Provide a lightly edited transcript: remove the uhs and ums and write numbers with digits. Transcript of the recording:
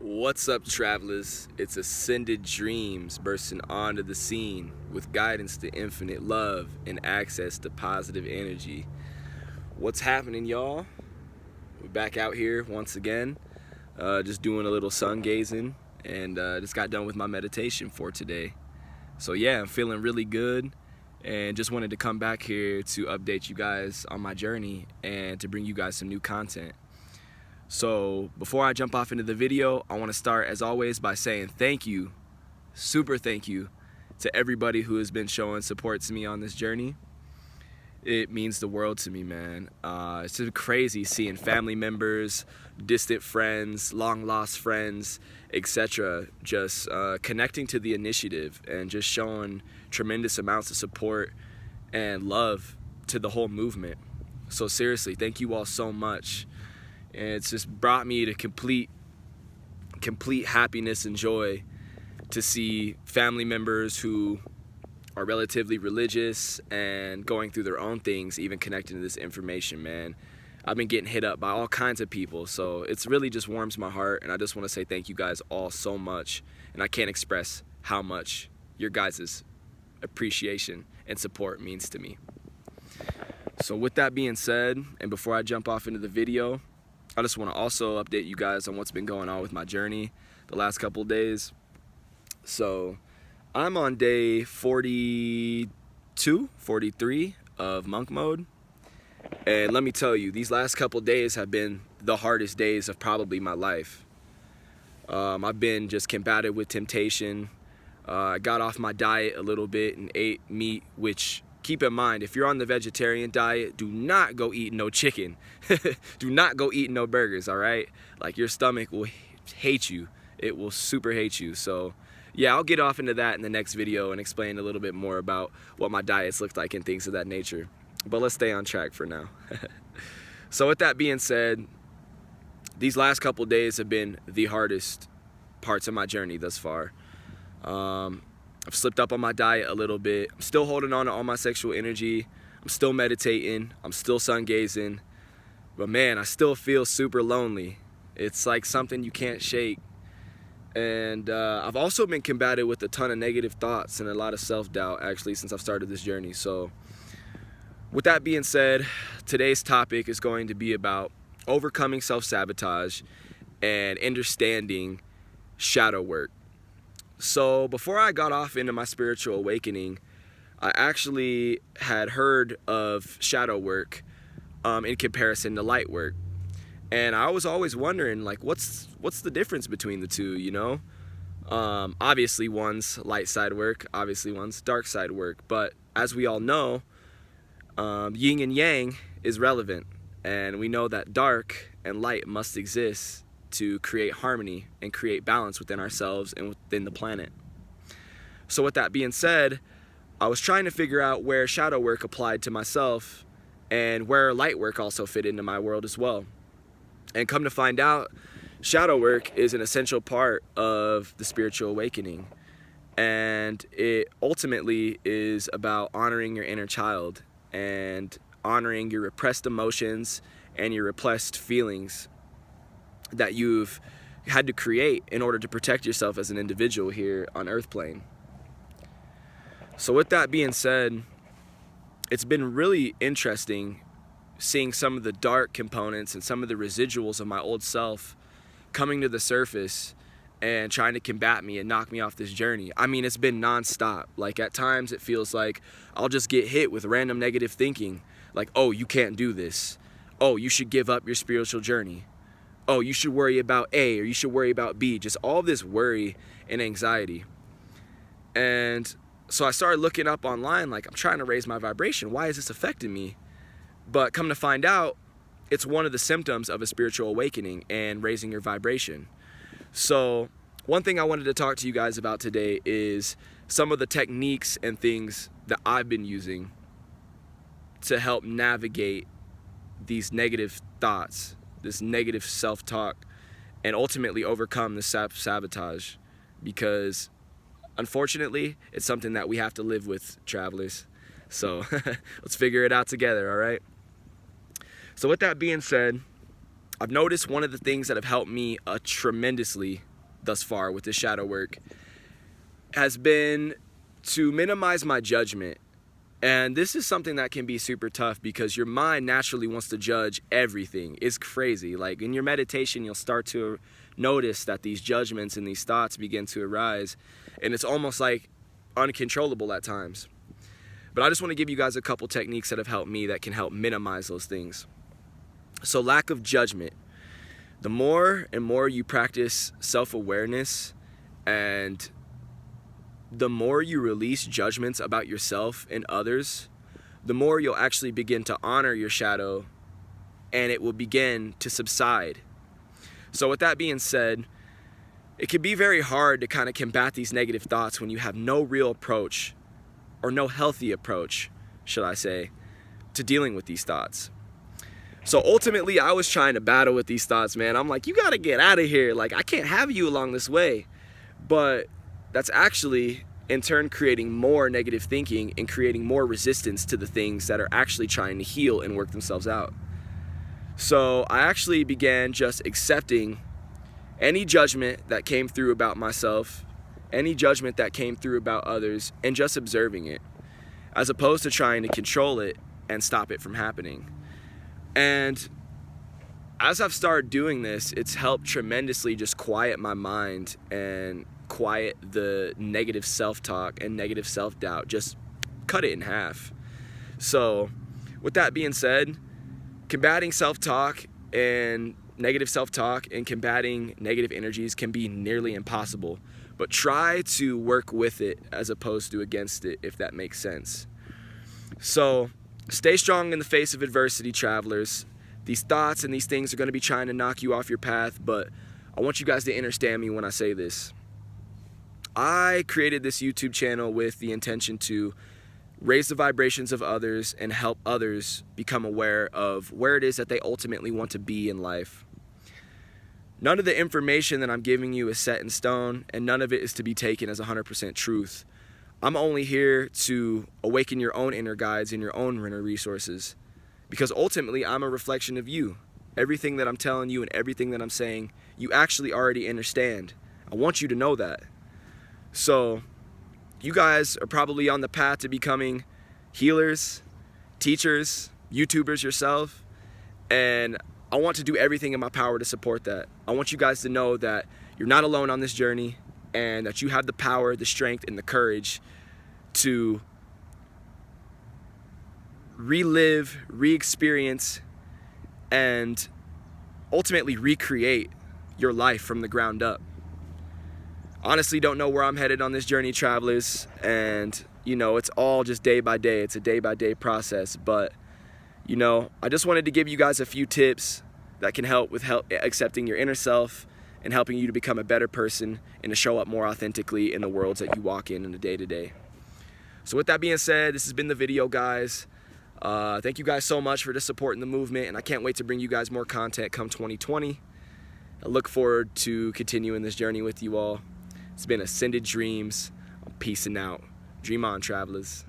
What's up, travelers? It's Ascended Dreamz bursting onto the scene with guidance to infinite love and access to positive energy. What's happening, y'all? We're back out here once again, just doing a little sun gazing, and just got done with my meditation for today. So yeah, I'm feeling really good, and just wanted to come back here to update you guys on my journey and to bring you guys some new content. So before I jump off into the video, I want to start as always by saying thank you, super thank you to everybody who has been showing support to me on this journey. It means the world to me, man. It's just crazy seeing family members, distant friends, long lost friends, etc. just connecting to the initiative and just showing tremendous amounts of support and love to the whole movement. So seriously, thank you all so much. And it's just brought me to complete happiness and joy to see family members who are relatively religious and going through their own things, even connecting to this information, man. I've been getting hit up by all kinds of people, so it's really just warms my heart, and I just want to say thank you guys all so much, and I can't express how much your guys' appreciation and support means to me. So with that being said, and before I jump off into the video, I just want to also update you guys on what's been going on with my journey the last couple of days. So I'm on day 42, 43 of monk mode. And let me tell you, these last couple of days have been the hardest days of probably my life. I've been just combated with temptation. I got off my diet a little bit and ate meat, which, keep in mind, if you're on the vegetarian diet, do not go eat no chicken. Do not go eat no burgers, all right? Like, your stomach will hate you. It will super hate you. So yeah, I'll get off into that in the next video and explain a little bit more about what my diets look like and things of that nature. But let's stay on track for now. So with that being said, these last couple days have been the hardest parts of my journey thus far. I've slipped up on my diet a little bit. I'm still holding on to all my sexual energy. I'm still meditating. I'm still sun gazing. But man, I still feel super lonely. It's like something you can't shake. And I've also been combated with a ton of negative thoughts and a lot of self-doubt, actually, since I've started this journey. So with that being said, today's topic is going to be about overcoming self-sabotage and understanding shadow work. So before I got off into my spiritual awakening, I actually had heard of shadow work in comparison to light work. And I was always wondering, like, what's the difference between the two, you know? Obviously one's light side work, obviously one's dark side work. But as we all know, yin and yang is relevant. And we know that dark and light must exist to create harmony and create balance within ourselves and within the planet. So with that being said, I was trying to figure out where shadow work applied to myself and where light work also fit into my world as well. And come to find out, shadow work is an essential part of the spiritual awakening. And it ultimately is about honoring your inner child and honoring your repressed emotions and your repressed feelings that you've had to create in order to protect yourself as an individual here on Earth plane. So with that being said, it's been really interesting seeing some of the dark components and some of the residuals of my old self coming to the surface and trying to combat me and knock me off this journey. I mean, it's been nonstop. Like, at times it feels like I'll just get hit with random negative thinking. Like, oh, you can't do this. Oh, you should give up your spiritual journey. Oh, you should worry about A or you should worry about B. Just all this worry and anxiety. And so I started looking up online, like, I'm trying to raise my vibration. Why is this affecting me? But come to find out, it's one of the symptoms of a spiritual awakening and raising your vibration. So one thing I wanted to talk to you guys about today is some of the techniques and things that I've been using to help navigate these negative thoughts, this negative self-talk, and ultimately overcome the self-sabotage. Because unfortunately, it's something that we have to live with, travelers. So let's figure it out together, all right? So with that being said, I've noticed one of the things that have helped me tremendously thus far with this shadow work has been to minimize my judgment. And this is something that can be super tough because your mind naturally wants to judge everything. It's crazy. Like in your meditation, you'll start to notice that these judgments and these thoughts begin to arise, and it's almost like uncontrollable at times. But I just want to give you guys a couple techniques that have helped me that can help minimize those things. So lack of judgment. The more and more you practice self-awareness, and the more you release judgments about yourself and others, the more you'll actually begin to honor your shadow, and it will begin to subside. So with that being said, it can be very hard to kind of combat these negative thoughts when you have no real approach, or no healthy approach, should I say, to dealing with these thoughts. So ultimately, I was trying to battle with these thoughts, man. I'm like, you gotta get out of here. Like, I can't have you along this way. But that's actually, in turn, creating more negative thinking and creating more resistance to the things that are actually trying to heal and work themselves out. So I actually began just accepting any judgment that came through about myself, any judgment that came through about others, and just observing it, as opposed to trying to control it and stop it from happening. And as I've started doing this, it's helped tremendously just quiet my mind and quiet the negative self-talk and negative self-doubt. Just cut it in half. So with that being said, combating self-talk and negative self-talk and combating negative energies can be nearly impossible, but try to work with it as opposed to against it, if that makes sense. So stay strong in the face of adversity, travelers. These thoughts and these things are going to be trying to knock you off your path, but I want you guys to understand me when I say this. I created this YouTube channel with the intention to raise the vibrations of others and help others become aware of where it is that they ultimately want to be in life. None of the information that I'm giving you is set in stone, and none of it is to be taken as 100% truth. I'm only here to awaken your own inner guides and your own inner resources, because ultimately I'm a reflection of you. Everything that I'm telling you and everything that I'm saying, you actually already understand. I want you to know that. So you guys are probably on the path to becoming healers, teachers, YouTubers yourself, and I want to do everything in my power to support that. I want you guys to know that you're not alone on this journey, and that you have the power, the strength, and the courage to relive, re-experience, and ultimately recreate your life from the ground up. Honestly, don't know where I'm headed on this journey, travelers, and you know, it's all just day by day. It's a day by day process, but you know, I just wanted to give you guys a few tips that can help with accepting your inner self and helping you to become a better person and to show up more authentically in the worlds that you walk in the day-to-day. So with that being said, this has been the video, guys. Thank you guys so much for just supporting the movement, and I can't wait to bring you guys more content come 2020. I look forward to continuing this journey with you all. It's been Ascended Dreams. I'm peacing out. Dream on, travelers.